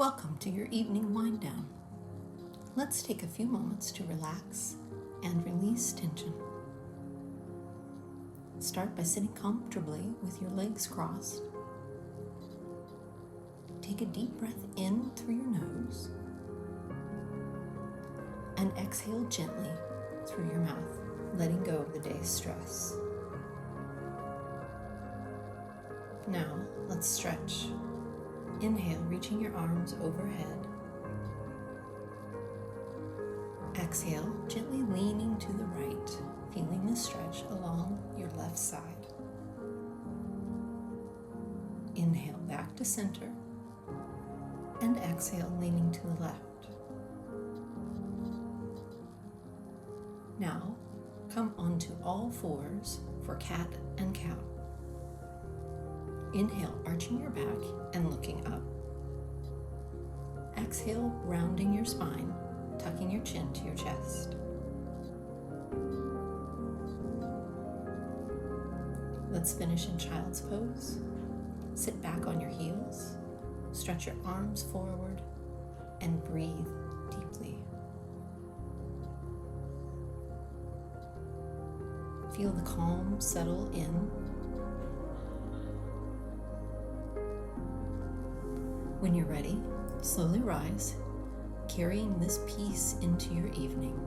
Welcome to your evening wind down. Let's take a few moments to relax and release tension. Start by sitting comfortably with your legs crossed. Take a deep breath in through your nose and exhale gently through your mouth, letting go of the day's stress. Now, let's stretch. Inhale, reaching your arms overhead. Exhale, gently leaning to the right, feeling the stretch along your left side. Inhale back to center, and exhale, leaning to the left. Now, come onto all fours for cat and cow. Inhale, arching your back and looking up. Exhale, rounding your spine, tucking your chin to your chest. Let's finish in child's pose. Sit back on your heels, stretch your arms forward, and breathe deeply. Feel the calm settle in. When you're ready, slowly rise, carrying this peace into your evening.